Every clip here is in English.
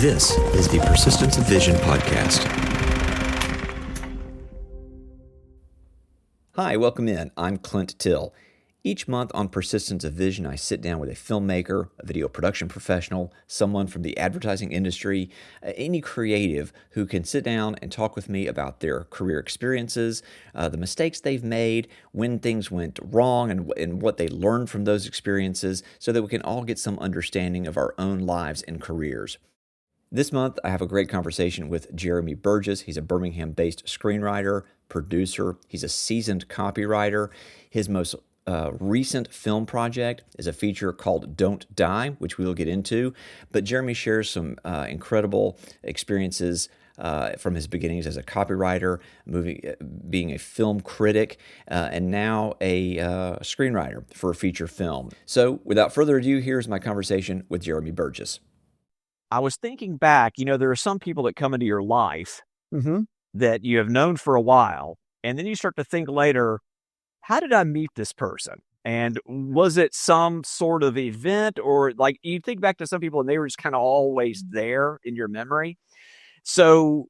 This is the Persistence of Vision podcast. Hi, welcome in. I'm Clint Till. Each month on Persistence of Vision, I sit down with a filmmaker, a video production professional, someone from the advertising industry, any creative who can sit down and talk with me about their career experiences, the mistakes they've made, when things went wrong, and what they learned from those experiences, so that we can all get some understanding of our own lives and careers. This month, I have a great conversation with Jeremy Burgess. He's a Birmingham-based screenwriter, producer. He's a seasoned copywriter. His most recent film project is a feature called Don't Die, which we will get into. But Jeremy shares some incredible experiences from his beginnings as a copywriter, being a film critic, and now a screenwriter for a feature film. So without further ado, here's my conversation with Jeremy Burgess. I was thinking back, there are some people that come into your life that you have known for a while, and then you start to think later, how did I meet this person? And was it some sort of event, or like you think back to some people and they were just kind of always there in your memory? So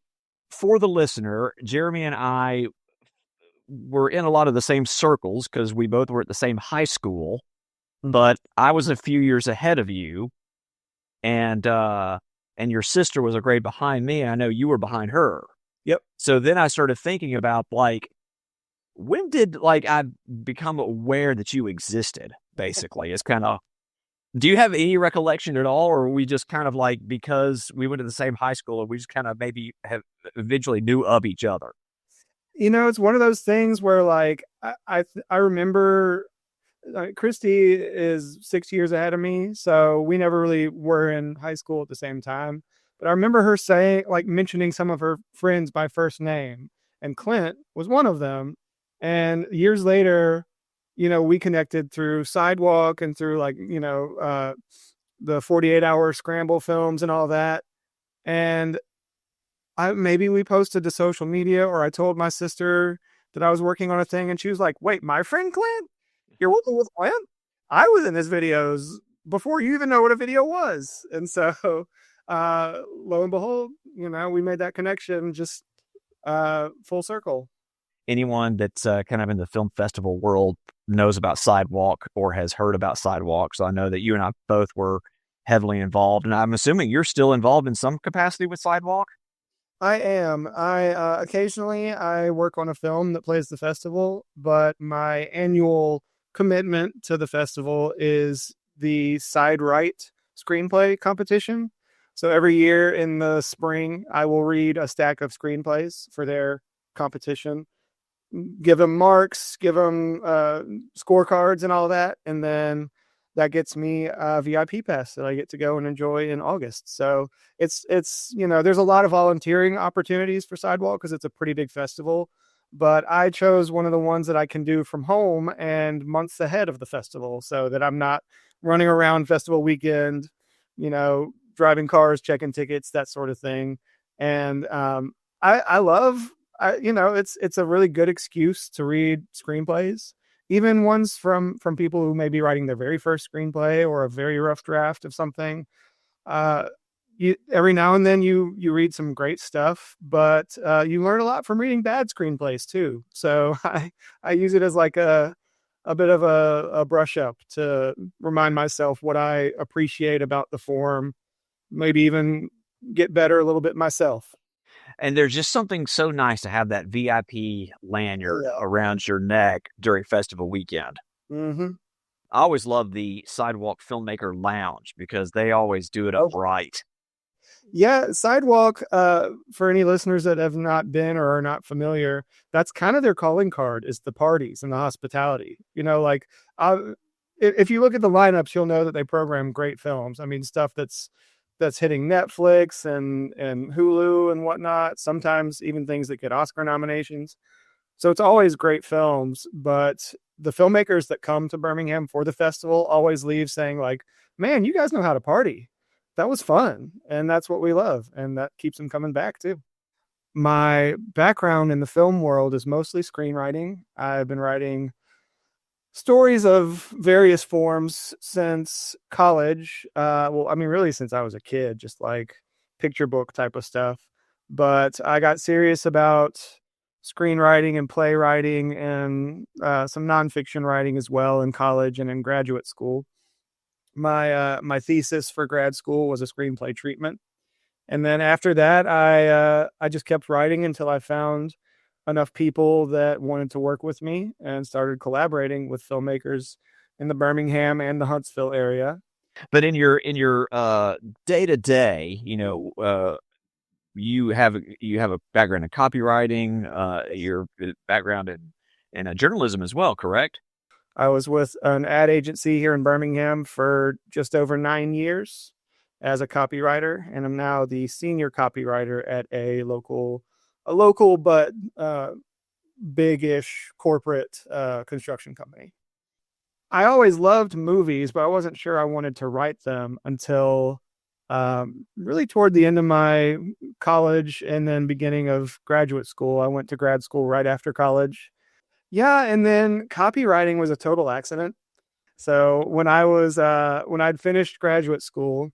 for the listener, Jeremy and I were in a lot of the same circles because we both were at the same high school, but I was a few years ahead of you. And your sister was a grade behind me, and I know you were behind her. Yep. So then I started thinking about, when did, I become aware that you existed, basically? It's kind of, do you have any recollection at all, or were we just kind of because we went to the same high school, and we just kind of maybe have eventually knew of each other? It's one of those things where, I remember... Christy is 6 years ahead of me, so we never really were in high school at the same time. But I remember her saying, mentioning some of her friends by first name, and Clint was one of them. And years later, we connected through Sidewalk and through the 48-hour scramble films and all that. And maybe we posted to social media, or I told my sister that I was working on a thing, and she was like, "Wait, my friend Clint? You're working with Clint? I was in his videos before you even know what a video was." And so, lo and behold, we made that connection just full circle. Anyone that's kind of in the film festival world knows about Sidewalk or has heard about Sidewalk. So I know that you and I both were heavily involved, and I'm assuming you're still involved in some capacity with Sidewalk. I am. Occasionally I work on a film that plays the festival, but my annual commitment to the festival is the SideWrite screenplay competition. So every year in the spring, I will read a stack of screenplays for their competition, give them marks, give them scorecards and all that. And then that gets me a VIP pass that I get to go and enjoy in August. So it's there's a lot of volunteering opportunities for Sidewalk because it's a pretty big festival. But I chose one of the ones that I can do from home and months ahead of the festival, so that I'm not running around festival weekend, driving cars, checking tickets, that sort of thing. And I love, it's a really good excuse to read screenplays, even ones from people who may be writing their very first screenplay or a very rough draft of something. Every now and then you read some great stuff, but you learn a lot from reading bad screenplays too. So I use it as a bit of a brush up to remind myself what I appreciate about the form, maybe even get better a little bit myself. And there's just something so nice to have that VIP lanyard around your neck during festival weekend. Mm-hmm. I always love the Sidewalk Filmmaker Lounge because they always do it up right. Yeah, Sidewalk, for any listeners that have not been or are not familiar, that's kind of their calling card, is the parties and the hospitality. If you look at the lineups, you'll know that they program great films. I mean, stuff that's hitting Netflix and Hulu and whatnot, sometimes even things that get Oscar nominations. So it's always great films, but the filmmakers that come to Birmingham for the festival always leave saying man, you guys know how to party. That was fun. And that's what we love. And that keeps them coming back too. My background in the film world is mostly screenwriting. I've been writing stories of various forms since college. Really since I was a kid, just picture book type of stuff. But I got serious about screenwriting and playwriting and some nonfiction writing as well in college and in graduate school. My thesis for grad school was a screenplay treatment. And then after that, I just kept writing until I found enough people that wanted to work with me and started collaborating with filmmakers in the Birmingham and the Huntsville area. But in your day-to-day, you have a background in copywriting, your background in journalism as well, correct? I was with an ad agency here in Birmingham for just over 9 years as a copywriter, and I'm now the senior copywriter at a local but big-ish corporate construction company. I always loved movies, but I wasn't sure I wanted to write them until really toward the end of my college and then beginning of graduate school. I went to grad school right after college. Yeah, and then copywriting was a total accident. So when I'd finished graduate school,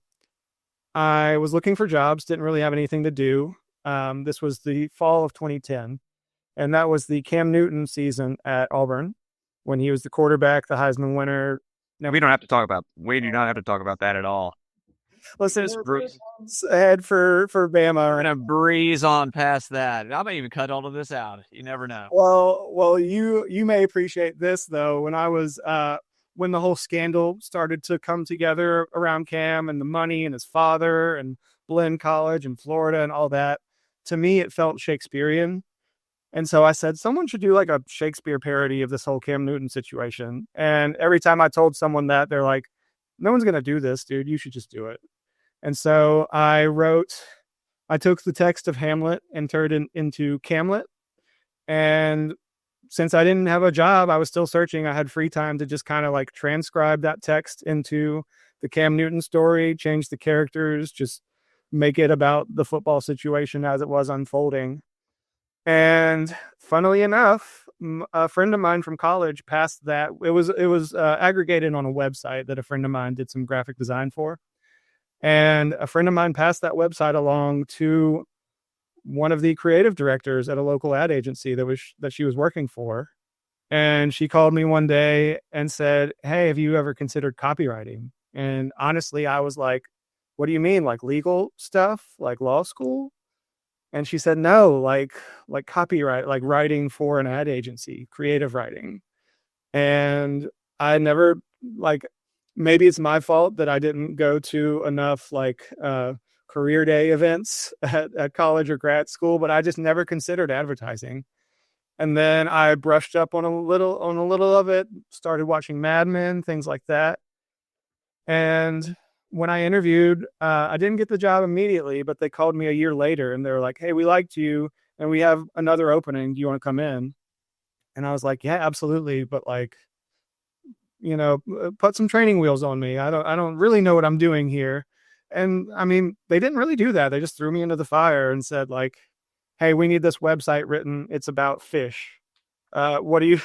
I was looking for jobs, didn't really have anything to do. This was the fall of 2010, and that was the Cam Newton season at Auburn when he was the quarterback, the Heisman winner. No, we do not have to talk about that at all. Listen, ahead for Bama. We're gonna breeze on past that. I may even cut all of this out. You never know. Well, you may appreciate this though. When the whole scandal started to come together around Cam and the money and his father and Blinn College and Florida and all that, to me it felt Shakespearean. And so I said, someone should do like a Shakespeare parody of this whole Cam Newton situation. And every time I told someone that, they're like, no one's going to do this, dude. You should just do it. And so I took the text of Hamlet and turned it into Camlet. And since I didn't have a job, I was still searching. I had free time to just kind of like transcribe that text into the Cam Newton story, change the characters, just make it about the football situation as it was unfolding. And funnily enough, a friend of mine from college passed that. It was aggregated on a website that a friend of mine did some graphic design for. And a friend of mine passed that website along to one of the creative directors at a local ad agency that she was working for. And she called me one day and said, "Hey, have you ever considered copywriting?" And honestly, I was like, "What do you mean? Like legal stuff, like law school?" And she said, "No, like copyright, like writing for an ad agency, creative writing." And I never, like, maybe it's my fault that I didn't go to enough career day events at college or grad school, but I just never considered advertising. And then I brushed up on a little of it, started watching Mad Men, things like that. And when I interviewed, I didn't get the job immediately, but they called me a year later and they were like, "Hey, we liked you and we have another opening. Do you want to come in?" And I was like, "Yeah, absolutely. But put some training wheels on me. I don't really know what I'm doing here." And I mean, they didn't really do that. They just threw me into the fire and said like, "Hey, we need this website written. It's about fish. What do you,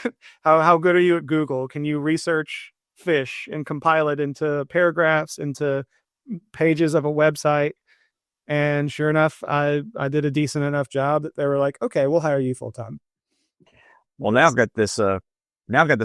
how good are you at Google? Can you research fish and compile it into paragraphs, into pages of a website?" And sure enough, I did a decent enough job that they were like, "Okay, we'll hire you full time." Well, now I've got this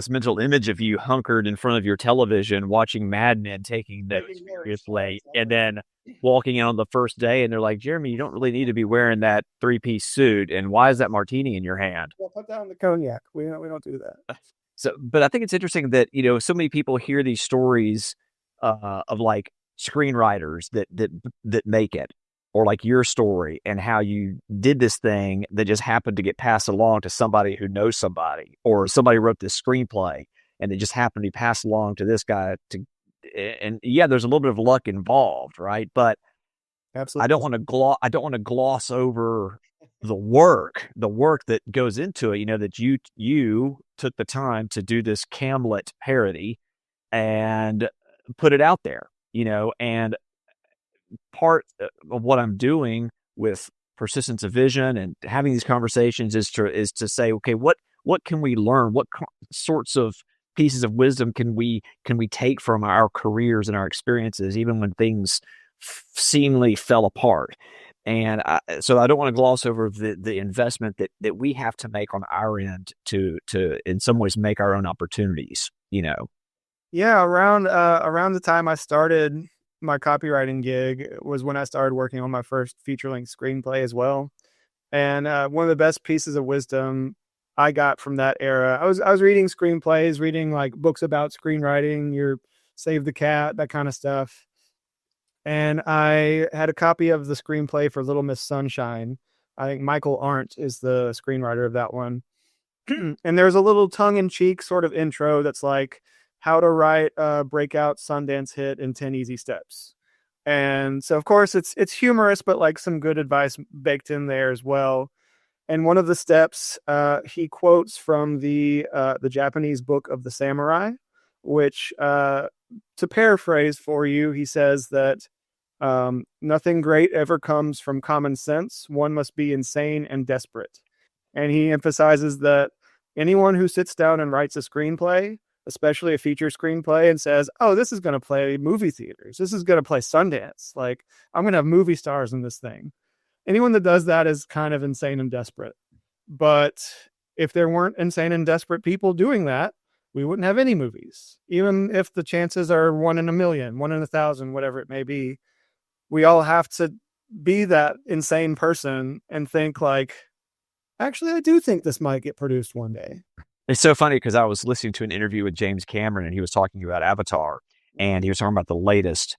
mental image of you hunkered in front of your television watching Mad Men, taking notes seriously, and then walking in on the first day and they're like, "Jeremy, you don't really need to be wearing that 3-piece suit. And why is that martini in your hand?" Well, put down the cognac. We don't do that. So, but I think it's interesting that, so many people hear these stories of like screenwriters that make it, or like your story and how you did this thing that just happened to get passed along to somebody who knows somebody, or somebody wrote this screenplay and it just happened to be passed along to this guy and yeah, there's a little bit of luck involved, right? But absolutely, I don't want to gloss over the work that goes into it, that you took the time to do this Camlet parody and put it out there, and part of what I'm doing with persistence of vision and having these conversations is to say, okay, what can we learn? What sorts of pieces of wisdom can we take from our careers and our experiences, even when things seemingly fell apart. And so I don't want to gloss over the investment that we have to make on our end to in some ways make our own opportunities, Yeah, around the time I started my copywriting gig was when I started working on my first feature-length screenplay as well. And one of the best pieces of wisdom I got from that era, I was reading screenplays, reading like books about screenwriting, your Save the Cat, that kind of stuff. And I had a copy of the screenplay for Little Miss Sunshine. I think Michael Arndt is the screenwriter of that one. And there's a little tongue-in-cheek sort of intro that's like how to write a breakout Sundance hit in 10 easy steps. And so of course it's humorous, but like some good advice baked in there as well. And one of the steps he quotes from the Japanese Book of the Samurai, which to paraphrase for you, he says that nothing great ever comes from common sense. One must be insane and desperate. And he emphasizes that anyone who sits down and writes a screenplay, especially a feature screenplay, and says, oh, this is going to play movie theaters, this is going to play Sundance, like I'm going to have movie stars in this thing. Anyone that does that is kind of insane and desperate. But if there weren't insane and desperate people doing that, we wouldn't have any movies. Even if the chances are 1 in a million, 1 in 1,000, whatever it may be, we all have to be that insane person and think like, actually, I do think this might get produced one day. It's so funny because I was listening to an interview with James Cameron and he was talking about Avatar, and he was talking about the latest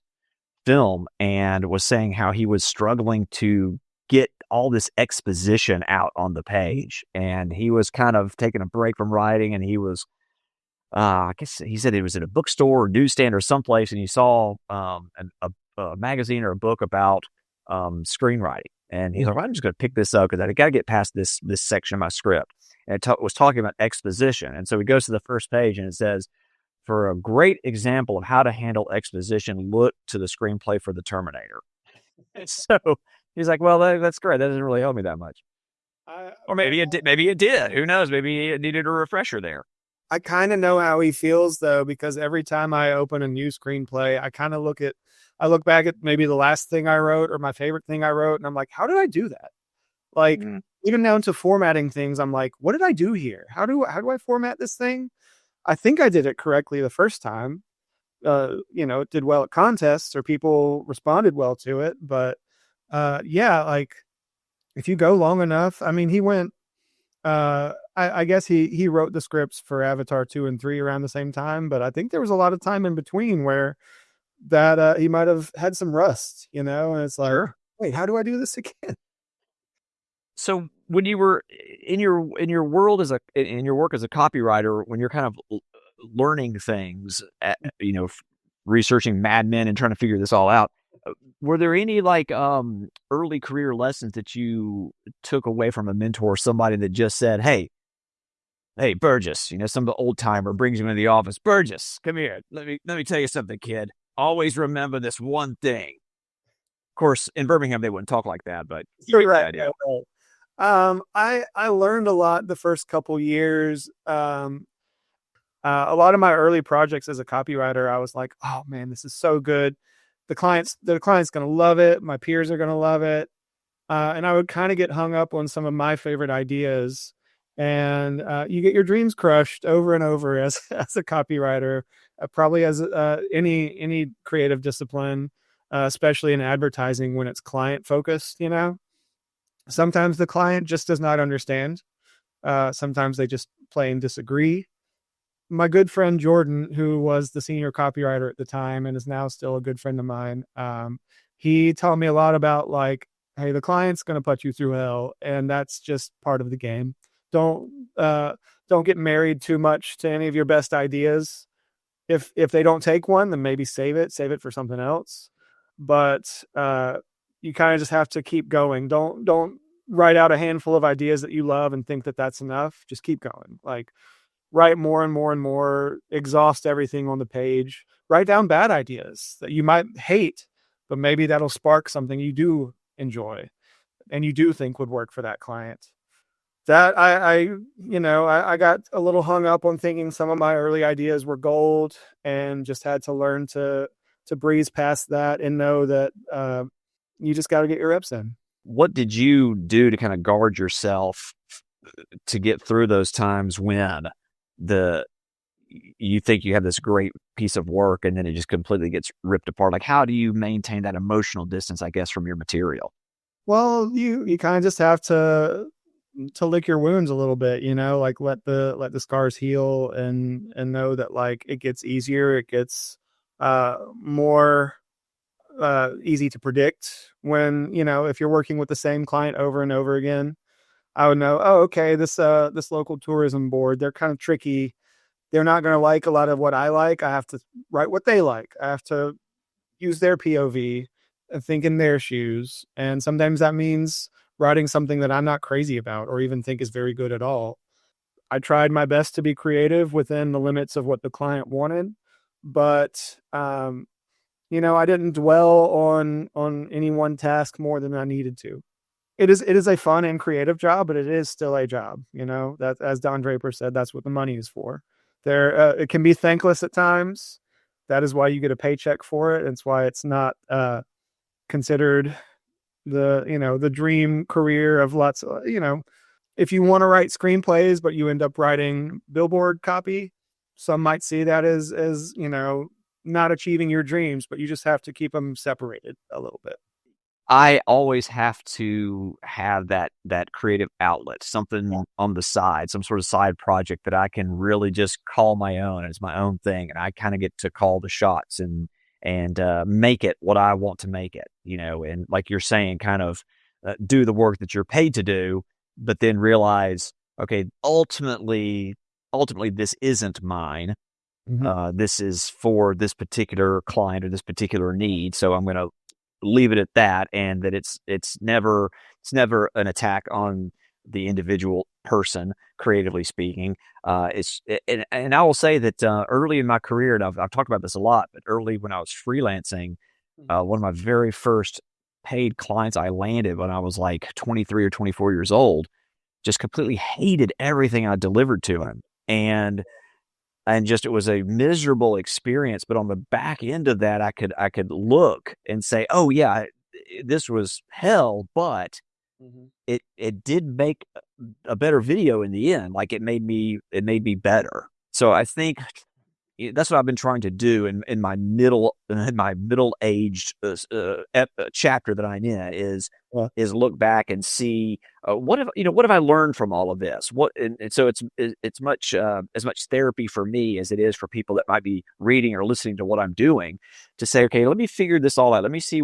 film and was saying how he was struggling to get all this exposition out on the page. And he was kind of taking a break from writing, and he was, I guess he said it was in a bookstore or newsstand or someplace, and he saw a magazine or a book about screenwriting. And he's like, well, I'm just going to pick this up because I got to get past this section of my script. And it was talking about exposition. And so he goes to the first page and it says, for a great example of how to handle exposition, look to the screenplay for The Terminator. And so he's like, well, that's great. That doesn't really help me that much. Or maybe it did. Maybe it did. Who knows? Maybe it needed a refresher there. I kind of know how he feels though, because every time I open a new screenplay, I look back at maybe the last thing I wrote or my favorite thing I wrote, and I'm like, how did I do that? Like, even down to formatting things, I'm like, what did I do here? How do I format this thing? I think I did it correctly the first time. It did well at contests or people responded well to it. But like if you go long enough, I mean, he went, I guess he wrote the scripts for Avatar 2 and 3 around the same time, but I think there was a lot of time in between where that he might have had some rust, and it's like, sure. Wait, how do I do this again? So when you were in your world in your work as a copywriter, when you're kind of learning things, researching Mad Men and trying to figure this all out, were there any like early career lessons that you took away from a mentor, somebody that just said, hey, Burgess, some old timer brings you into the office, Burgess, come here, let me tell you something, kid. Always remember this one thing. Of course, in Birmingham they wouldn't talk like that, but you're right. I learned a lot the first couple years. A lot of my early projects as a copywriter, I was like, oh man, this is so good. The client's going to love it. My peers are going to love it. And I would kind of get hung up on some of my favorite ideas, and you get your dreams crushed over and over as a copywriter, probably as any creative discipline, especially in advertising when it's client focused, Sometimes the client just does not understand. Sometimes they just plain disagree. My good friend Jordan, who was the senior copywriter at the time and is now still a good friend of mine, he taught me a lot about like, hey, the client's going to put you through hell, and that's just part of the game. Don't get married too much to any of your best ideas. If they don't take one, then maybe save it for something else. But you kind of just have to keep going. Don't write out a handful of ideas that you love and think that that's enough. Just keep going. Like, write more and more and more, exhaust everything on the page, write down bad ideas that you might hate, but maybe that'll spark something you do enjoy and you do think would work for that client. That I got a little hung up on thinking some of my early ideas were gold and just had to learn to to breeze past that and know that you just got to get your reps in. What did you do to kind of guard yourself to get through those times when you think you have this great piece of work and then it just completely gets ripped apart? Like, how do you maintain that emotional distance, I guess, from your material? Well, you kind of just have to lick your wounds a little bit, like let the scars heal and know that like it gets easier, it gets more easy to predict when, if you're working with the same client over and over again. I would know, oh, okay, this local tourism board, they're kind of tricky. They're not going to like a lot of what I like. I have to write what they like. I have to use their POV and think in their shoes. And sometimes that means writing something that I'm not crazy about or even think is very good at all. I tried my best to be creative within the limits of what the client wanted, but I didn't dwell on any one task more than I needed to. It is a fun and creative job, but it is still a job. That, as Don Draper said, that's what the money is for. It can be thankless at times. That is why you get a paycheck for it. It's why it's not considered the dream career of lots of, if you want to write screenplays, but you end up writing billboard copy, some might see that as not achieving your dreams, but you just have to keep them separated a little bit. I always have to have that creative outlet, something on the side, some sort of side project that I can really just call my own. It's my own thing, and I kind of get to call the shots and make it what I want to make it, and like you're saying, kind of do the work that you're paid to do, but then realize, okay, ultimately this isn't mine. Mm-hmm. This is for this particular client or this particular need. So I'm going to leave it at that, and that it's never an attack on the individual person, creatively speaking. And I will say that early in my career, and I've talked about this a lot, but early when I was freelancing, one of my very first paid clients I landed when I was like 23 or 24 years old, just completely hated everything I delivered to him. And just, it was a miserable experience. But on the back end of that, I could look and say, oh yeah, this was hell, but it did make a better video in the end. Like it made me better. So I think that's what I've been trying to do in my middle aged chapter that I'm in is look back and see what have I learned from all of this. And so it's much as much therapy for me as it is for people that might be reading or listening to what I'm doing, to say, okay, let me figure this all out. Let me see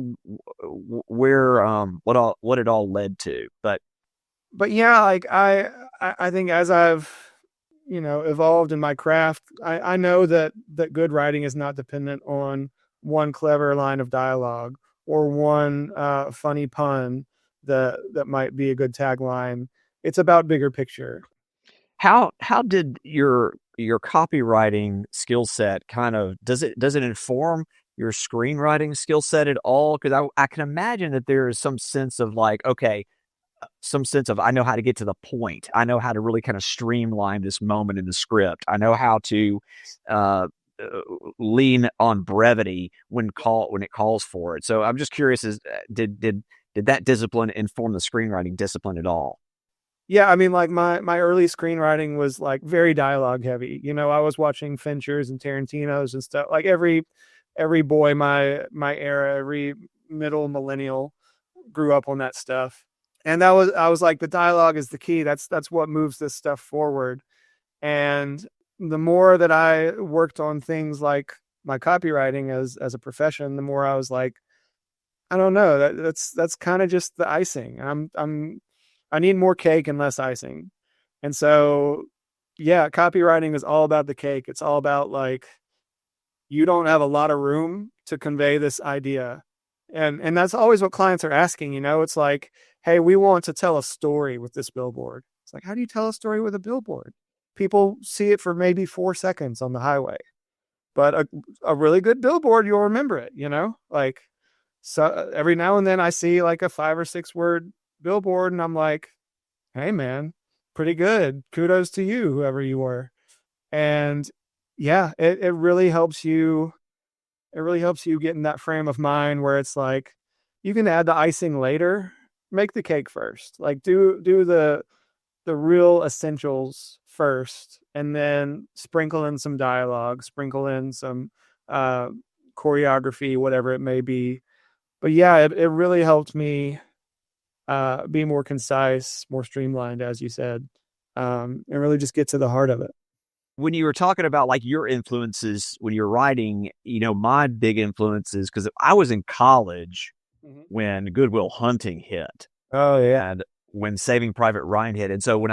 where what it all led to. But yeah, like I think as I've evolved in my craft, I know that good writing is not dependent on one clever line of dialogue or one funny pun that might be a good tagline. It's about bigger picture. How did your copywriting skill set kind of, does it inform your screenwriting skill set at all? Because I can imagine that there is some sense of like, okay, I know how to get to the point. I know how to really kind of streamline this moment in the script. I know how to lean on brevity when it calls for it. So I'm just curious, did that discipline inform the screenwriting discipline at all? Yeah, I mean, like my early screenwriting was like very dialogue heavy. I was watching Finchers and Tarantinos and stuff. Like every boy my era, every middle millennial grew up on that stuff. And I was like, the dialogue is the key. That's what moves this stuff forward. And the more that I worked on things like my copywriting as a profession, the more I was like, I don't know, that's kind of just the icing. I need more cake and less icing. And so, yeah, copywriting is all about the cake. It's all about like, you don't have a lot of room to convey this idea. And that's always what clients are asking, it's like, hey, we want to tell a story with this billboard. It's like, how do you tell a story with a billboard? People see it for maybe 4 seconds on the highway, but a really good billboard, you'll remember it, like, so every now and then I see like a 5 or 6 word billboard and I'm like, hey man, pretty good. Kudos to you, whoever you were. And yeah, it really helps you It really helps you get in that frame of mind where it's like, you can add the icing later, make the cake first. Like do the real essentials first, and then sprinkle in some dialogue, sprinkle in some choreography, whatever it may be. But yeah, it really helped me be more concise, more streamlined, as you said, and really just get to the heart of it. When you were talking about like your influences when you're writing, my big influences, because I was in college when Good Will Hunting hit. Oh yeah. And when Saving Private Ryan hit. And so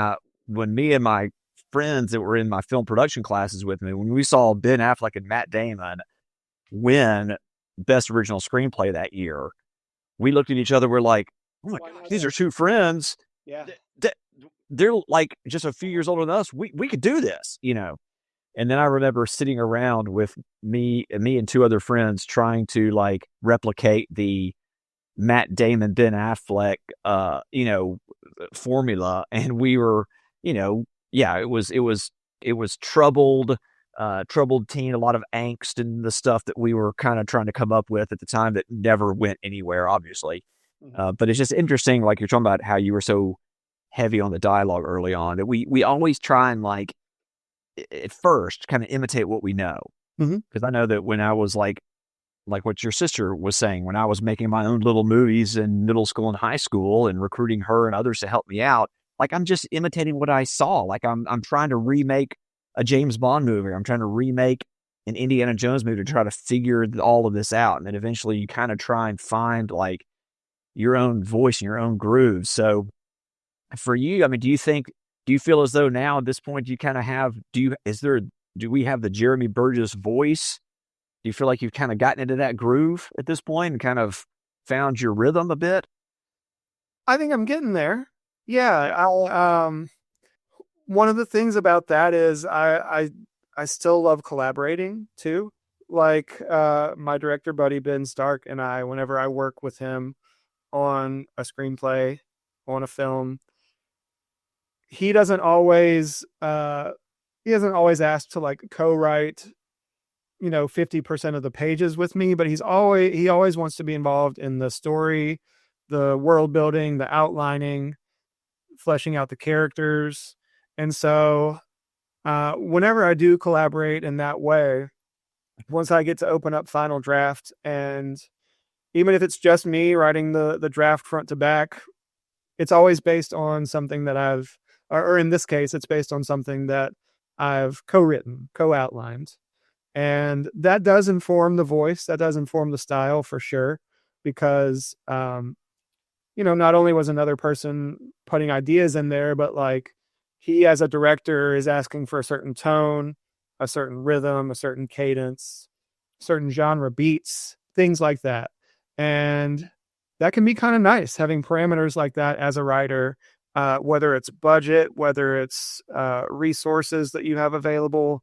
when me and my friends that were in my film production classes with me, when we saw Ben Affleck and Matt Damon win Best Original Screenplay that year, we looked at each other. We're like, oh my God, these are two friends. Yeah. They're like just a few years older than us. We could do this, And then I remember sitting around with me and two other friends trying to like replicate the Matt Damon, Ben Affleck, formula. And we were, it was troubled teen, a lot of angst and the stuff that we were kind of trying to come up with at the time that never went anywhere, obviously. But it's just interesting, like you're talking about how you were so heavy on the dialogue early on, that we always try and like at first kind of imitate what we know. Because I know that when I was like what your sister was saying, when I was making my own little movies in middle school and high school and recruiting her and others to help me out, like I'm just imitating what I saw. Like I'm trying to remake a James Bond movie. I'm trying to remake an Indiana Jones movie to try to figure all of this out. And then eventually you kind of try and find like your own voice and your own groove. So for you, I mean, do you feel as though now at this point you kind of have, do we have the Jeremy Burgess voice? Do you feel like you've kind of gotten into that groove at this point and kind of found your rhythm a bit? I think I'm getting there. Yeah. One of the things about that is I still love collaborating too. Like my director buddy, Ben Stark, and I, whenever I work with him on a screenplay, on a film, he doesn't always ask to like co-write 50% of the pages with me, but he always wants to be involved in the story, the world building, the outlining, fleshing out the characters. And so whenever I do collaborate in that way, once I get to open up final draft, and even if it's just me writing the draft front to back, it's always based on something that or in this case, it's based on something that I've co-written, co-outlined. And that does inform the voice, that does inform the style for sure, because, not only was another person putting ideas in there, but like he as a director is asking for a certain tone, a certain rhythm, a certain cadence, certain genre beats, things like that. And that can be kind of nice having parameters like that as a writer, whether it's budget, whether it's resources that you have available,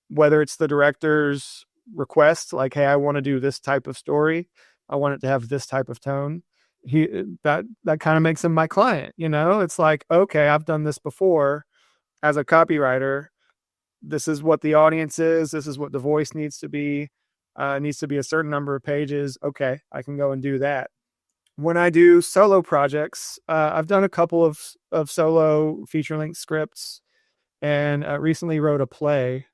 whether it's the director's request, like, hey, I want to do this type of story, I want it to have this type of tone. That kind of makes him my client. It's like, okay, I've done this before as a copywriter. This is what the audience is. This is what the voice needs to be. It needs to be a certain number of pages. Okay, I can go and do that. When I do solo projects, I've done a couple of solo feature-length scripts, and recently wrote a play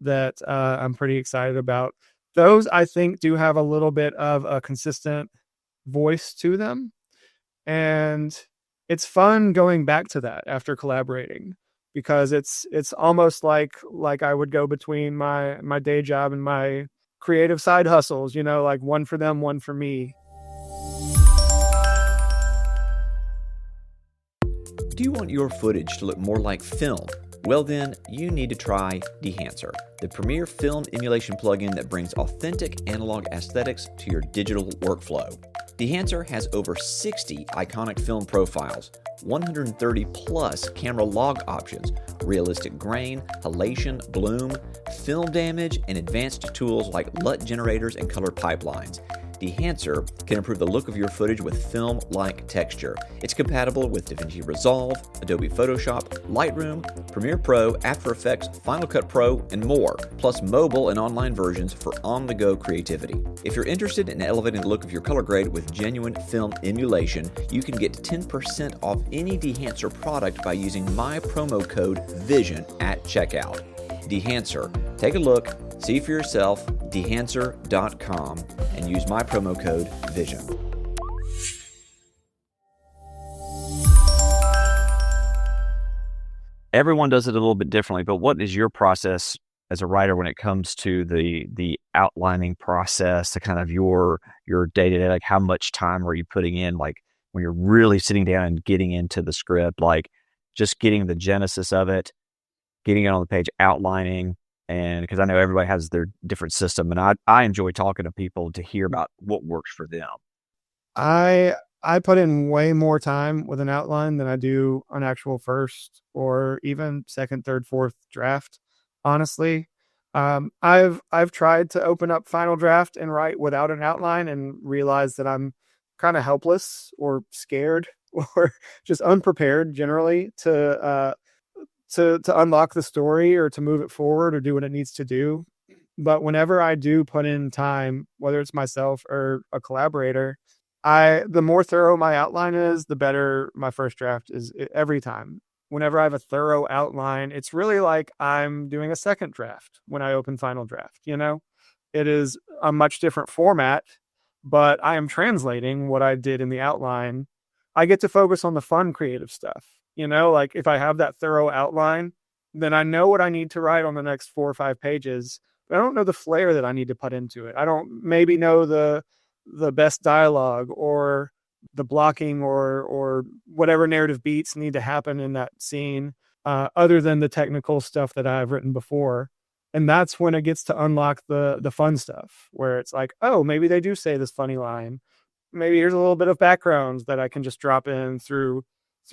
that I'm pretty excited about. Those, I think, do have a little bit of a consistent voice to them. And it's fun going back to that after collaborating, because it's almost like I would go between my day job and my creative side hustles, like one for them, one for me. Do you want your footage to look more like film? Well then, you need to try Dehancer, the premier film emulation plugin that brings authentic analog aesthetics to your digital workflow. Dehancer has over 60 iconic film profiles, 130 plus camera log options, realistic grain, halation, bloom, film damage, and advanced tools like LUT generators and color pipelines. Dehancer can improve the look of your footage with film-like texture. It's compatible with DaVinci Resolve, Adobe Photoshop, Lightroom, Premiere Pro, After Effects, Final Cut Pro, and more, plus mobile and online versions for on-the-go creativity. If you're interested in elevating the look of your color grade with genuine film emulation, you can get 10% off any Dehancer product by using my promo code VISION at checkout. Dehancer. Take a look, see for yourself, dehancer.com, and use my promo code VISION. Everyone does it a little bit differently, but what is your process as a writer when it comes to the outlining process, the kind of your day-to-day, like how much time are you putting in, like when you're really sitting down and getting into the script, like just getting the genesis of it, getting it on the page, outlining, and because I know everybody has their different system, and I enjoy talking to people to hear about what works for them. I put in way more time with an outline than I do an actual first or even second, third, fourth draft. Honestly, I've tried to open up Final Draft and write without an outline and realize that I'm kind of helpless or scared or just unprepared generally to unlock the story or to move it forward or do what it needs to do. But whenever I do put in time, whether it's myself or a collaborator, the more thorough my outline is, the better my first draft is every time. Whenever I have a thorough outline, it's really like I'm doing a second draft when I open Final Draft. It is a much different format, but I am translating what I did in the outline. I get to focus on the fun, creative stuff. Like if I have that thorough outline, then I know what I need to write on the next 4 or 5 pages, but I don't know the flair that I need to put into it. I don't maybe know the best dialogue or the blocking or whatever narrative beats need to happen in that scene, other than the technical stuff that I've written before. And that's when it gets to unlock the fun stuff where it's like, oh, maybe they do say this funny line. Maybe here's a little bit of backgrounds that I can just drop in through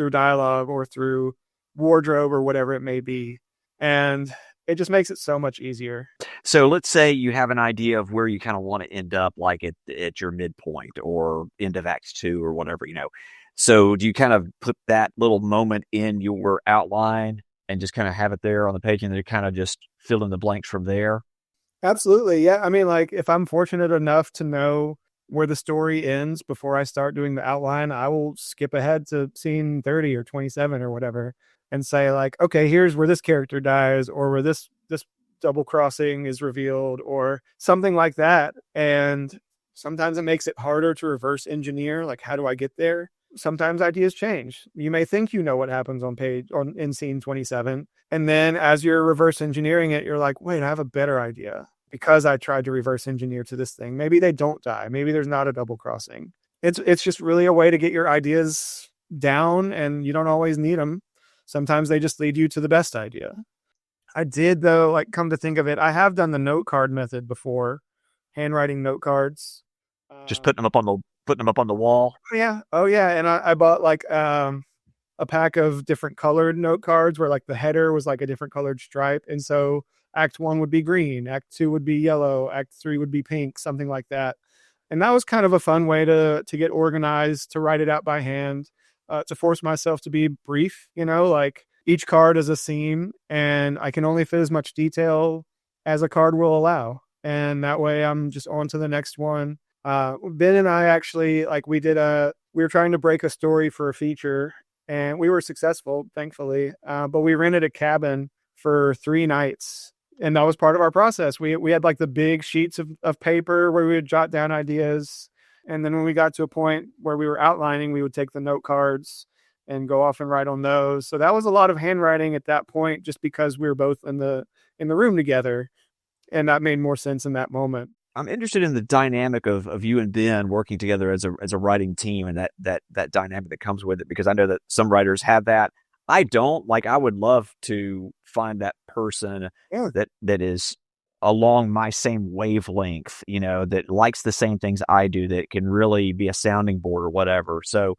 dialogue or through wardrobe or whatever it may be. And it just makes it so much easier. So let's say you have an idea of where you kind of want to end up, like at your midpoint or end of Act 2 or whatever, So do you kind of put that little moment in your outline and just kind of have it there on the page and then kind of just fill in the blanks from there? Absolutely. Yeah. I mean, like if I'm fortunate enough to know where the story ends before I start doing the outline, I will skip ahead to scene 30 or 27 or whatever and say like, okay, here's where this character dies or where this double crossing is revealed or something like that. And sometimes it makes it harder to reverse engineer. Like, how do I get there? Sometimes ideas change. You may think what happens in scene 27. And then as you're reverse engineering it, you're like, wait, I have a better idea. Because I tried to reverse engineer to this thing. Maybe they don't die. Maybe there's not a double crossing. It's just really a way to get your ideas down, and you don't always need them. Sometimes they just lead you to the best idea. I did, though, like come to think of it, I have done the note card method before, handwriting note cards. Just putting them up on the wall. Yeah. Oh yeah. And I bought like a pack of different colored note cards where like the header was like a different colored stripe, and so Act 1 would be green, Act 2 would be yellow, Act 3 would be pink, something like that. And that was kind of a fun way to get organized, to write it out by hand, to force myself to be brief, like each card is a scene and I can only fit as much detail as a card will allow. And that way I'm just on to the next one. Ben and I actually, like we were trying to break a story for a feature and we were successful, thankfully. But we rented a cabin for 3 nights. And that was part of our process. We had like the big sheets of paper where we would jot down ideas. And then when we got to a point where we were outlining, we would take the note cards and go off and write on those. So that was a lot of handwriting at that point, just because we were both in the room together. And that made more sense in that moment. I'm interested in the dynamic of you and Ben working together as a writing team and that dynamic that comes with it, because I know that some writers have that. I don't. Like, I would love to find that person that is along my same wavelength, that likes the same things I do, that can really be a sounding board or whatever. So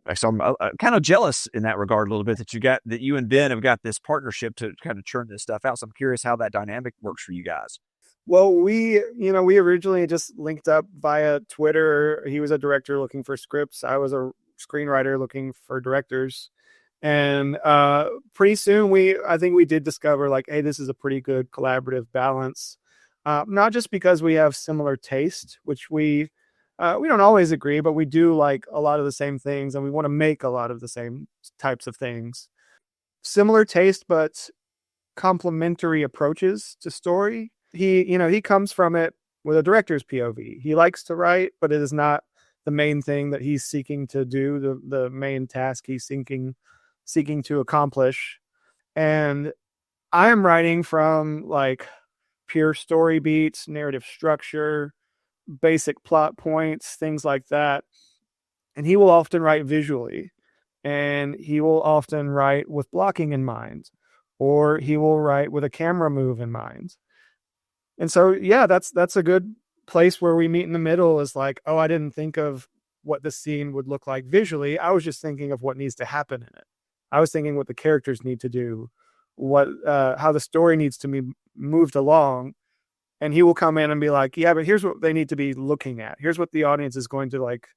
I'm kind of jealous in that regard a little bit that you and Ben have got this partnership to kind of churn this stuff out. So I'm curious how that dynamic works for you guys. Well, we originally just linked up via Twitter. He was a director looking for scripts. I was a screenwriter looking for directors. And pretty soon I think we did discover like, hey, this is a pretty good collaborative balance. Not just because we have similar taste, which we don't always agree, but we do like a lot of the same things and we want to make a lot of the same types of things. Similar taste, but complementary approaches to story. He comes from it with a director's POV. He likes to write, but it is not the main thing that he's seeking to do, the main task he's seeking to accomplish. And I am writing from like pure story beats, narrative structure, basic plot points, things like that. And he will often write visually, and he will often write with blocking in mind, or he will write with a camera move in mind. And so, yeah, that's a good place where we meet in the middle is like, oh, I didn't think of what the scene would look like visually. I was just thinking of what needs to happen in it. I was thinking what the characters need to do, how the story needs to be moved along. And he will come in and be like, yeah, but here's what they need to be looking at. Here's what the audience is going to like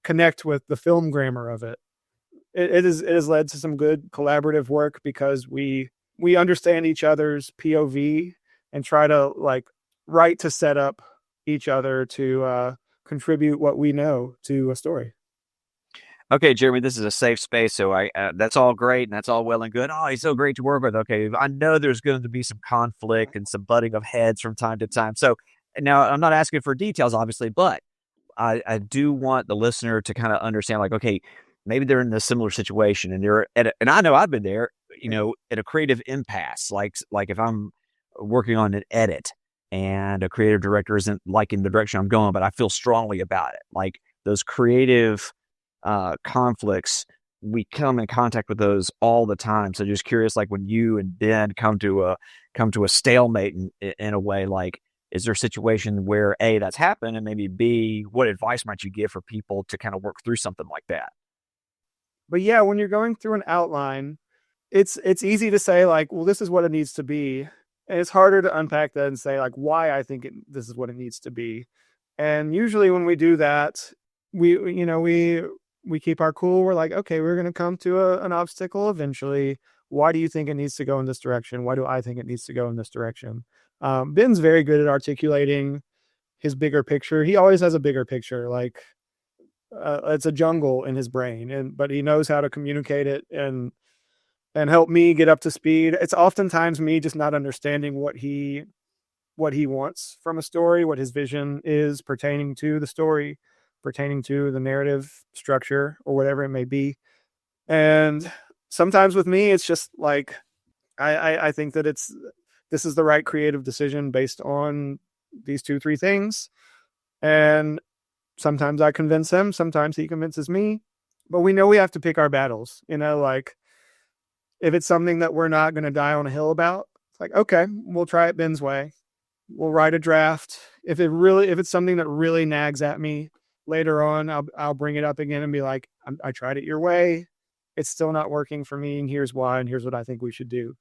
connect with the film grammar of it. It has led to some good collaborative work because we understand each other's POV and try to like write to set up each other to contribute what we know to a story. Okay, Jeremy, this is a safe space, so that's all great and that's all well and good. Oh, he's so great to work with. Okay, I know there's going to be some conflict and some butting of heads from time to time. So now I'm not asking for details, obviously, but I do want the listener to kind of understand, like, okay, maybe they're in a similar situation and they're and I know I've been there, at a creative impasse. Like if I'm working on an edit and a creative director isn't liking the direction I'm going, but I feel strongly about it. Like those creative conflicts, we come in contact with those all the time. So just curious, like when you and Ben come to a stalemate in a way, like, is there a situation where A, that's happened, and maybe B, what advice might you give for people to kind of work through something like that? But yeah, when you're going through an outline, it's easy to say like, well, this is what it needs to be. And it's harder to unpack that and say like why I think this is what it needs to be. And usually when we do that, we keep our cool. We're like, okay, we're going to come to an obstacle eventually. Why do you think it needs to go in this direction? Why do I think it needs to go in this direction? Ben's very good at articulating his bigger picture. He always has a bigger picture. Like it's a jungle in his brain, but he knows how to communicate it and help me get up to speed. It's oftentimes me just not understanding what he wants from a story, what his vision is pertaining to the story, pertaining to the narrative structure or whatever it may be. And sometimes with me, it's just like, I think that this is the right creative decision based on these 2-3 things. And sometimes I convince him, sometimes he convinces me, but we know we have to pick our battles, like if it's something that we're not going to die on a hill about, it's like, okay, we'll try it Ben's way. We'll write a draft. If it's something that really nags at me later on, I'll bring it up again and be like, I tried it your way. It's still not working for me. And here's why. And here's what I think we should do.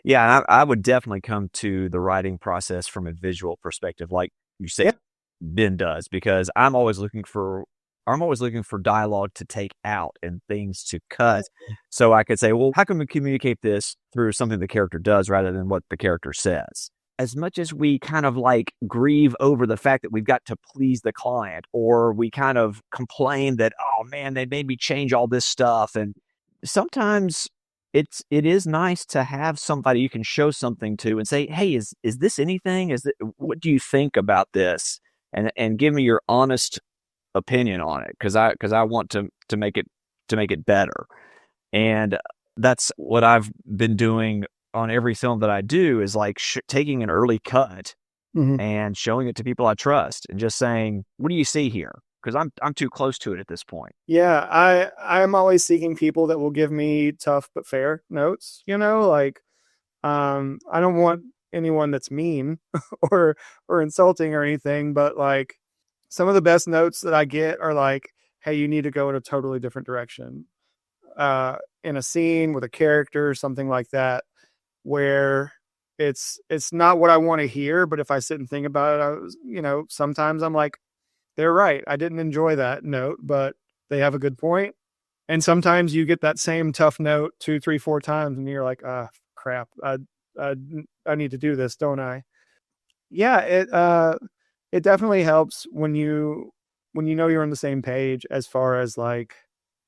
Yeah, I would definitely come to the writing process from a visual perspective, like you said, Ben does, because I'm always looking for dialogue to take out and things to cut. So I could say, well, how can we communicate this through something the character does rather than what the character says? As much as we kind of like grieve over the fact that we've got to please the client, or we kind of complain that, oh man, they made me change all this stuff. And sometimes it is nice to have somebody you can show something to and say, hey, is this anything? What do you think about this? And give me your honest opinion on it, because I want to make it better. And that's what I've been doing on every film that I do, is like taking an early cut and showing it to people I trust and just saying, what do you see here? Because I'm too close to it at this point. Yeah, I'm always seeking people that will give me tough but fair notes. Like I don't want anyone that's mean or insulting or anything, but like some of the best notes that I get are like, hey, you need to go in a totally different direction in a scene with a character, something like that, where it's not what I want to hear, but if I sit and think about it, sometimes I'm like, they're right. I didn't enjoy that note, but they have a good point. And sometimes you get that same tough note 2, 3, 4 times, and you're like, crap, I need to do this, don't I? Yeah, it definitely helps when you know you're on the same page as far as like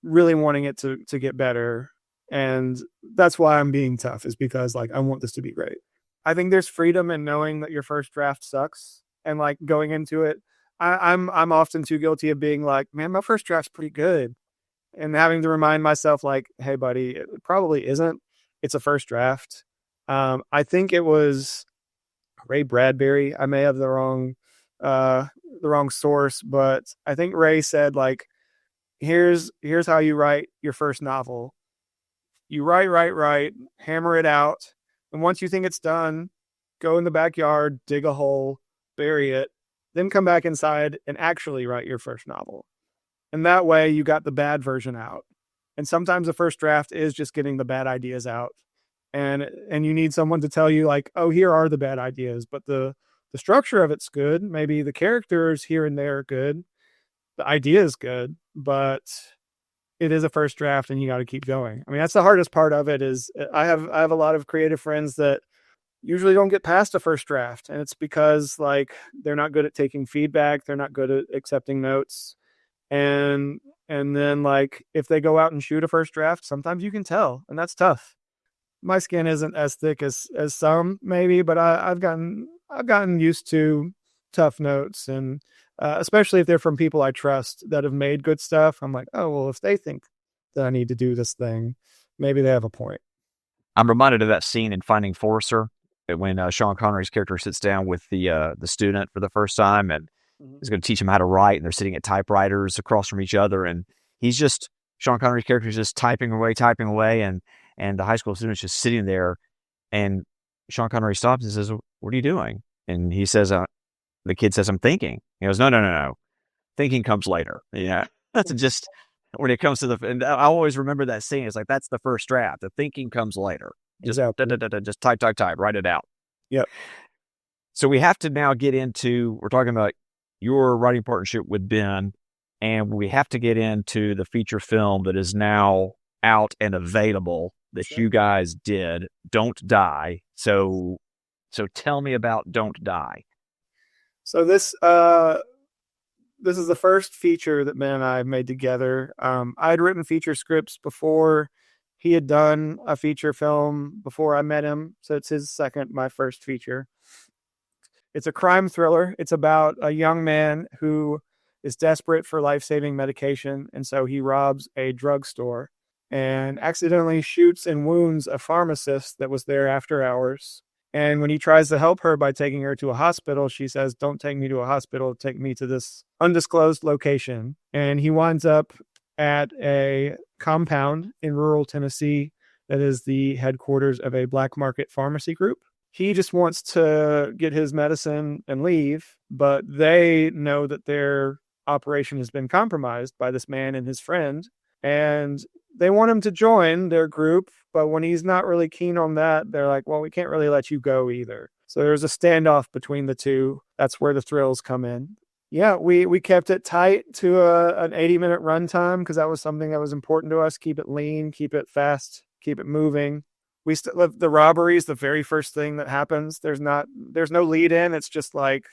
really wanting it to get better. And that's why I'm being tough, is because like I want this to be great. I think there's freedom in knowing that your first draft sucks and like going into it. I'm often too guilty of being like, man, my first draft's pretty good. And having to remind myself like, hey buddy, it probably isn't. It's a first draft. I think it was Ray Bradbury. I may have the wrong source, but I think Ray said like, here's how you write your first novel. You write, hammer it out. And once you think it's done, go in the backyard, dig a hole, bury it, then come back inside and actually write your first novel. And that way you got the bad version out. And sometimes the first draft is just getting the bad ideas out. And you need someone to tell you like, oh, here are the bad ideas, but the structure of it's good. Maybe the characters here and there are good. The idea is good, but it is a first draft and you got to keep going. I mean, that's the hardest part of it. Is I have a lot of creative friends that usually don't get past a first draft, and it's because like they're not good at taking feedback. They're not good at accepting notes. And then like if they go out and shoot a first draft, sometimes you can tell, and that's tough. My skin isn't as thick as some maybe, but I've gotten used to tough notes, and especially if they're from people I trust that have made good stuff. I'm like, oh, well, if they think that I need to do this thing, maybe they have a point. I'm reminded of that scene in Finding Forrester when Sean Connery's character sits down with the student for the first time, and he's going to teach him how to write, and they're sitting at typewriters across from each other, and Sean Connery's character is just typing away, and the high school student's just sitting there, and Sean Connery stops and says, "What are you doing?" And he says, the kid says, "I'm thinking." He goes, No. Thinking comes later. Yeah. That's just when it comes to and I always remember that scene. It's like, that's the first draft. The thinking comes later. Just just type, write it out. Yep. So we have to now get into, we're talking about your writing partnership with Ben, and we have to get into the feature film that is now out and available that you guys did, Don't Die. So tell me about Don't Die. So this is the first feature that Ben and I made together. I'd written feature scripts before he had done a feature film before I met him. So it's his second, my first feature. It's a crime thriller. It's about a young man who is desperate for life-saving medication. And so he robs a drugstore and accidentally shoots and wounds a pharmacist that was there after hours. And when he tries to help her by taking her to a hospital, she says, "Don't take me to a hospital, take me to this undisclosed location." And he winds up at a compound in rural Tennessee that is the headquarters of a black market pharmacy group. He just wants to get his medicine and leave, but they know that their operation has been compromised by this man and his friend. And they want him to join their group, but when he's not really keen on that, they're like, well, we can't really let you go either. So there's a standoff between the two. That's where the thrills come in. Yeah, we kept it tight to an 80-minute runtime because that was something that was important to us. Keep it lean, keep it fast, keep it moving. The robbery is the very first thing that happens. There's no lead in. It's just like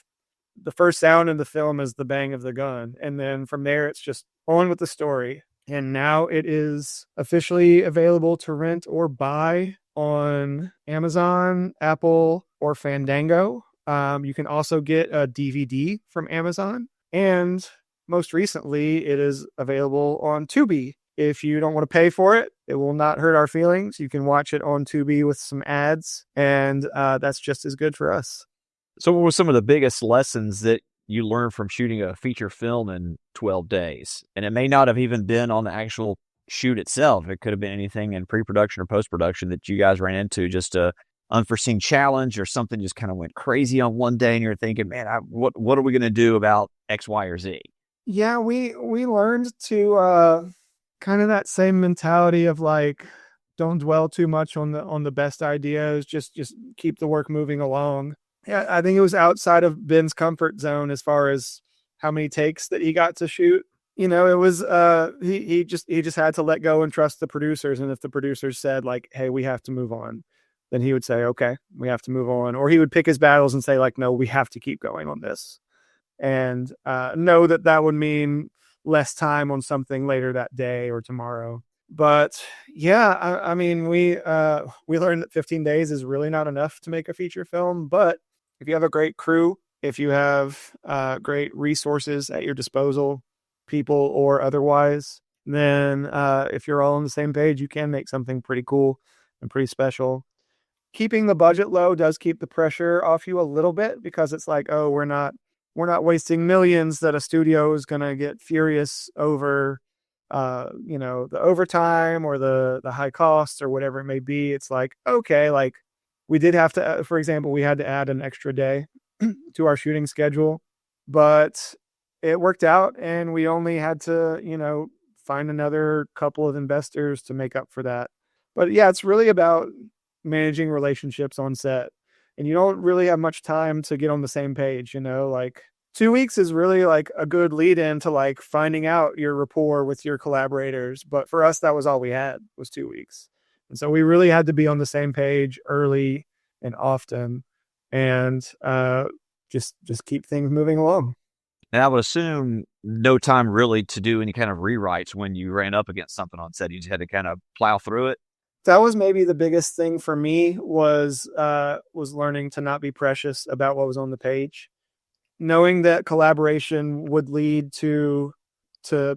the first sound in the film is the bang of the gun. And then from there, it's just on with the story. And now it is officially available to rent or buy on Amazon, Apple, or Fandango. You can also get a DVD from Amazon. And most recently, it is available on Tubi. If you don't want to pay for it, it will not hurt our feelings. You can watch it on Tubi with some ads, and that's just as good for us. So what were some of the biggest lessons that you learned from shooting a feature film in 12 days? And it may not have even been on the actual shoot itself. It could have been anything in pre-production or post-production that you guys ran into, just a unforeseen challenge or something just kind of went crazy on one day and you're thinking, man, what are we going to do about X, Y, or Z? Yeah, we learned to kind of that same mentality of like, Don't dwell too much on the best ideas. Just keep the work moving along. Yeah, I think it was outside of Ben's comfort zone as far as how many takes that he got to shoot. It was he just had to let go and trust the producers. And if the producers said like, hey, we have to move on, then he would say, okay, we have to move on. Or he would pick his battles and say like, no, we have to keep going on this. And know that would mean less time on something later that day or tomorrow. But yeah, I mean, we learned that 15 days is really not enough to make a feature film. But if you have a great crew, if you have great resources at your disposal, people or otherwise, then if you're all on the same page, you can make something pretty cool and pretty special. Keeping the budget low does keep the pressure off you a little bit, because it's like, oh, we're not wasting millions that a studio is going to get furious over, the overtime or the high costs or whatever it may be. It's like, okay, like we did have to, for example, we had to add an extra day to our shooting schedule, but it worked out and we only had to, find another couple of investors to make up for that. But yeah, it's really about managing relationships on set, and you don't really have much time to get on the same page, like 2 weeks is really like a good lead in to like finding out your rapport with your collaborators. But for us, that was all we had, was 2 weeks. And so we really had to be on the same page early and often, and just keep things moving along. And I would assume no time really to do any kind of rewrites when you ran up against something on set. You just had to kind of plow through it. That was maybe the biggest thing for me was learning to not be precious about what was on the page, knowing that collaboration would lead to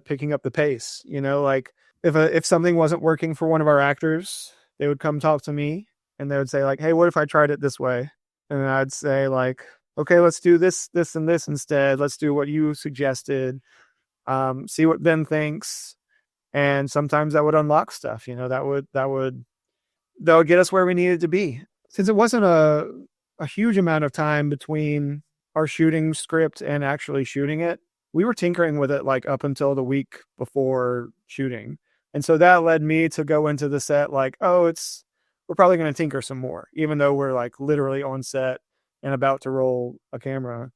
picking up the pace. Like if something wasn't working for one of our actors, they would come talk to me and they would say like, hey, what if I tried it this way? And I'd say like, okay, let's do this, and this instead. Let's do what you suggested. See what Ben thinks. And sometimes that would unlock stuff, that would get us where we needed to be. Since it wasn't a huge amount of time between our shooting script and actually shooting it, we were tinkering with it like up until the week before shooting. And so that led me to go into the set like, oh, we're probably going to tinker some more, even though we're like literally on set and about to roll a camera.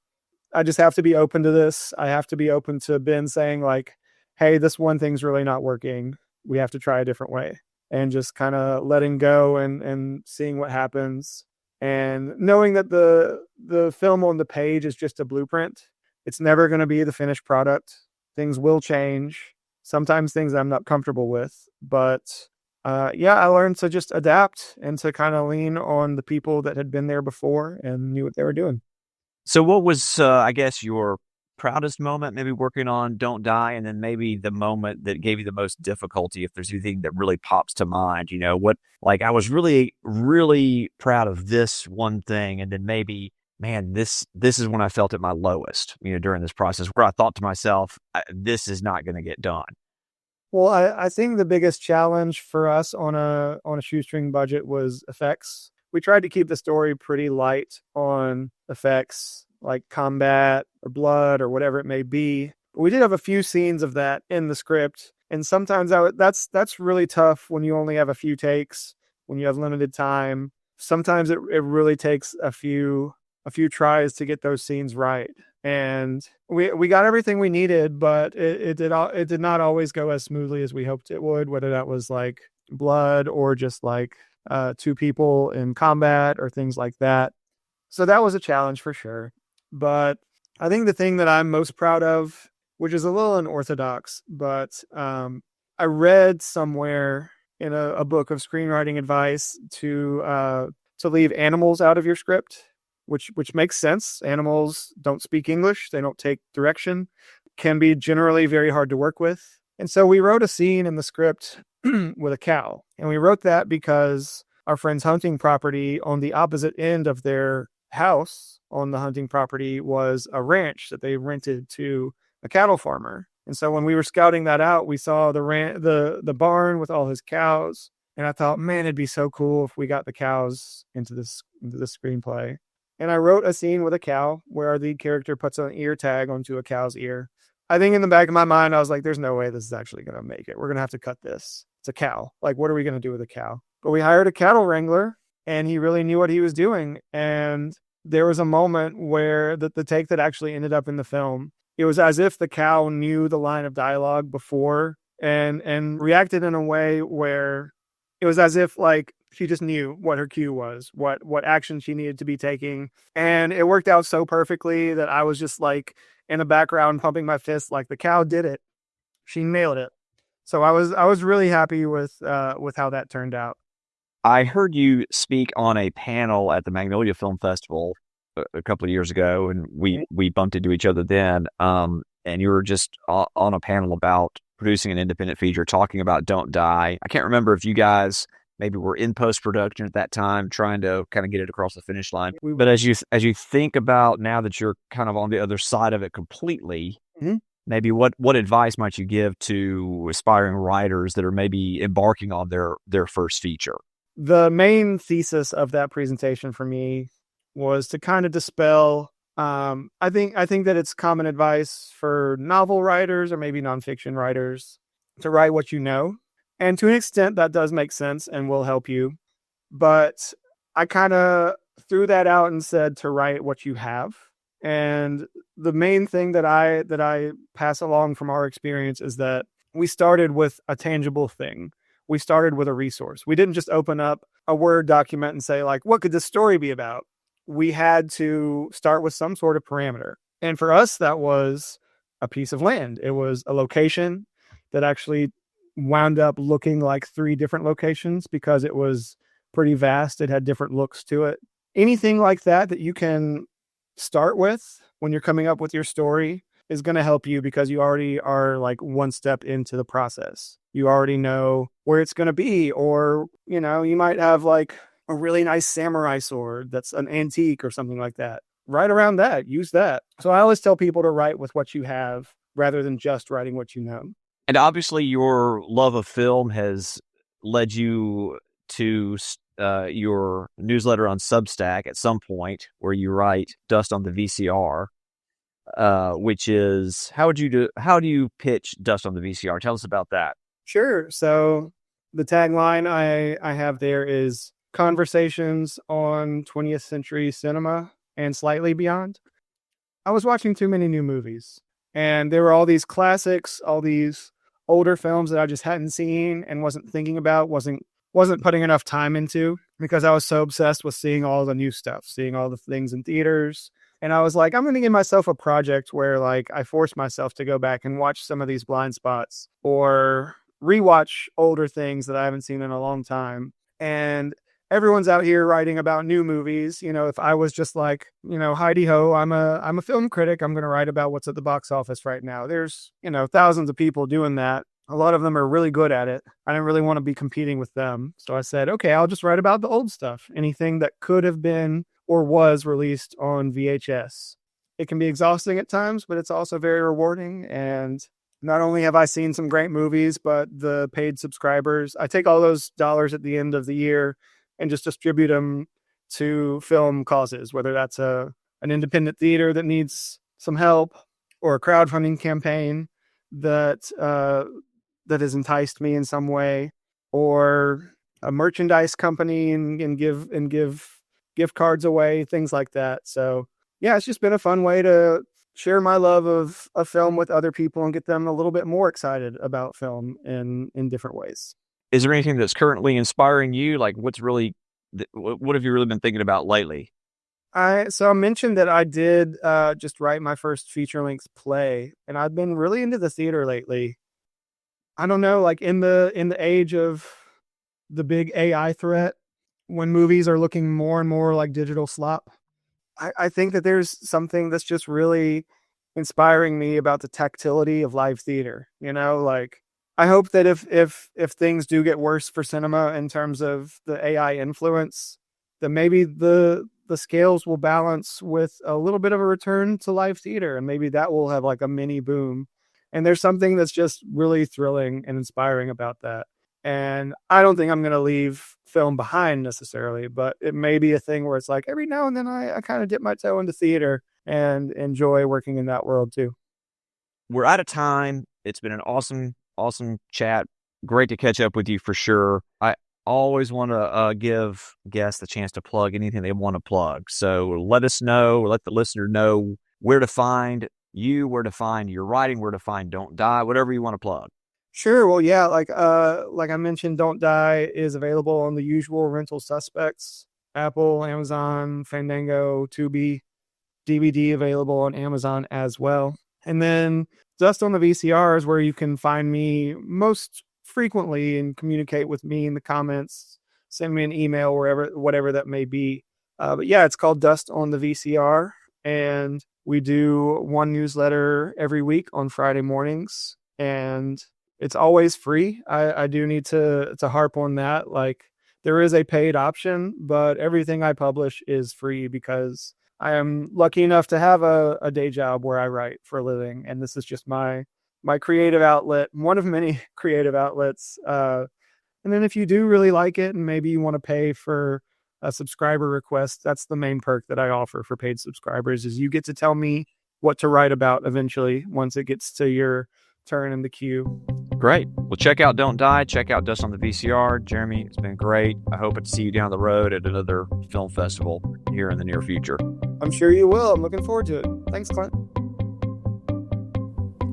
I just have to be open to this. I have to be open to Ben saying like, hey, this one thing's really not working. We have to try a different way, and just kind of letting go and seeing what happens, and knowing that the film on the page is just a blueprint. It's never going to be the finished product. Things will change. Sometimes things I'm not comfortable with, but I learned to just adapt and to kind of lean on the people that had been there before and knew what they were doing. So what was, I guess, your proudest moment, maybe working on Don't Die, and then maybe the moment that gave you the most difficulty, if there's anything that really pops to mind? I was really, really proud of this one thing, and then maybe, man, this is when I felt at my lowest, during this process, where I thought to myself, this is not going to get done. Well, I think the biggest challenge for us on a shoestring budget was effects. We tried to keep the story pretty light on effects, like combat or blood or whatever it may be. But we did have a few scenes of that in the script, and sometimes that's really tough when you only have a few takes, when you have limited time. Sometimes it really takes a few tries to get those scenes right. And we got everything we needed, but it did not always go as smoothly as we hoped it would, whether that was like blood or just like two people in combat or things like that. So that was a challenge for sure. But I think the thing that I'm most proud of, which is a little unorthodox, but I read somewhere in a book of screenwriting advice to leave animals out of your script, which makes sense. Animals don't speak English. They don't take direction, can be generally very hard to work with. And so we wrote a scene in the script with a cow. And we wrote that because our friend's hunting property, on the opposite end of their house on the hunting property, was a ranch that they rented to a cattle farmer. And so when we were scouting that out, we saw the barn with all his cows. And I thought, man, it'd be so cool if we got the cows into the screenplay. And I wrote a scene with a cow where our lead character puts an ear tag onto a cow's ear. I think in the back of my mind, I was like, there's no way this is actually going to make it. We're going to have to cut this. It's a cow. Like, what are we going to do with a cow? But we hired a cattle wrangler, and he really knew what he was doing. And there was a moment where the take that actually ended up in the film, it was as if the cow knew the line of dialogue before and reacted in a way where it was as if like she just knew what her cue was, what action she needed to be taking. And it worked out so perfectly that I was just like in the background pumping my fist like the cow did it. She nailed it. So I was really happy with how that turned out. I heard you speak on a panel at the Magnolia Film Festival a couple of years ago, and we bumped into each other then. And you were just on a panel about producing an independent feature, talking about Don't Die. I can't remember if you guys maybe were in post-production at that time, trying to kind of get it across the finish line. But as you think about now that you're kind of on the other side of it completely, maybe what advice might you give to aspiring writers that are maybe embarking on their first feature? The main thesis of that presentation for me was to kind of dispel. I think that it's common advice for novel writers or maybe nonfiction writers to write what you know. And to an extent, that does make sense and will help you. But I kind of threw that out and said to write what you have. And the main thing that I pass along from our experience is that we started with a tangible thing. We started with a resource. We didn't just open up a Word document and say, like, what could this story be about? We had to start with some sort of parameter. And for us, that was a piece of land. It was a location that actually wound up looking like 3 different locations because it was pretty vast. It had different looks to it. Anything like that you can start with when you're coming up with your story is going to help you because you already are like one step into the process. You already know where it's going to be, or, you know, you might have like a really nice samurai sword that's an antique or something like that. Write around that, use that. So I always tell people to write with what you have rather than just writing what you know. And obviously your love of film has led you to your newsletter on Substack at some point where you write Dust on the VCR, which is, how do you pitch Dust on the VCR? Tell us about that. Sure. So the tagline I have there is conversations on 20th century cinema and slightly beyond. I was watching too many new movies, and there were all these classics, all these older films that I just hadn't seen and wasn't thinking about, wasn't putting enough time into because I was so obsessed with seeing all the new stuff, seeing all the things in theaters. And I was like, I'm going to give myself a project where like I force myself to go back and watch some of these blind spots or rewatch older things that I haven't seen in a long time. And everyone's out here writing about new movies. You know, if I was just like, you know, Heidi Ho, I'm a film critic, I'm going to write about what's at the box office right now. There's, you know, thousands of people doing that. A lot of them are really good at it. I didn't really want to be competing with them. So I said, okay, I'll just write about the old stuff. Anything that could have been or was released on VHS. It can be exhausting at times, but it's also very rewarding. And not only have I seen some great movies, but the paid subscribers, I take all those dollars at the end of the year and just distribute them to film causes, whether that's an independent theater that needs some help or a crowdfunding campaign that has enticed me in some way, or a merchandise company and give gift cards away, things like that. So yeah, it's just been a fun way to share my love of film with other people and get them a little bit more excited about film in different ways. Is there anything that's currently inspiring you? Like what have you really been thinking about lately? So I mentioned that I did just write my first feature-length play, and I've been really into the theater lately. I don't know, like in the age of the big AI threat, when movies are looking more and more like digital slop, I think that there's something that's just really inspiring me about the tactility of live theater. You know, like I hope that if things do get worse for cinema in terms of the AI influence, that maybe the scales will balance with a little bit of a return to live theater, and maybe that will have like a mini boom. And there's something that's just really thrilling and inspiring about that. And I don't think I'm going to leave film behind necessarily, but it may be a thing where it's like every now and then I kind of dip my toe into theater and enjoy working in that world too. We're out of time. It's been an awesome chat Great to catch up with you for sure. I always want to give guests the chance to plug anything they want to plug. So let us know, let the listener know where to find you, where to find your writing, where to find Don't Die, whatever you want to plug. Sure. Well, yeah, like I mentioned, Don't Die is available on the usual rental suspects: Apple, Amazon, Fandango, Tubi. DVD available on Amazon as well. And then Dust on the VCR is where you can find me most frequently and communicate with me in the comments, send me an email, whatever that may be. But yeah, it's called Dust on the VCR, and we do one newsletter every week on Friday mornings, and it's always free. I do need to harp on that. Like, there is a paid option, but everything I publish is free because I am lucky enough to have a day job where I write for a living, and this is just my creative outlet, one of many creative outlets. And then if you do really like it and maybe you want to pay for a subscriber request, that's the main perk that I offer for paid subscribers, is you get to tell me what to write about eventually once it gets to your turn in the queue. Great. Well, check out Don't Die. Check out Dust on the VCR. Jeremy, it's been great. I hope to see you down the road at another film festival here in the near future. I'm sure you will. I'm looking forward to it. Thanks, Clint.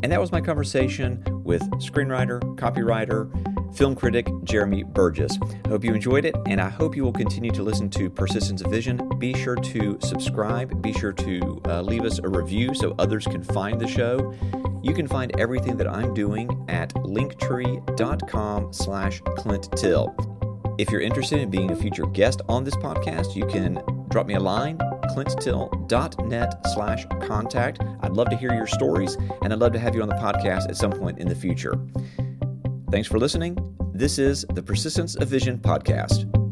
And that was my conversation with screenwriter, copywriter, film critic Jeremy Burgess. I hope you enjoyed it, and I hope you will continue to listen to Persistence of Vision. Be sure to subscribe. Be sure to leave us a review so others can find the show. You can find everything that I'm doing at linktree.com/Clint Till. If you're interested in being a future guest on this podcast, you can drop me a line, clinttill.net/contact. I'd love to hear your stories, and I'd love to have you on the podcast at some point in the future. Thanks for listening. This is the Persistence of Vision podcast.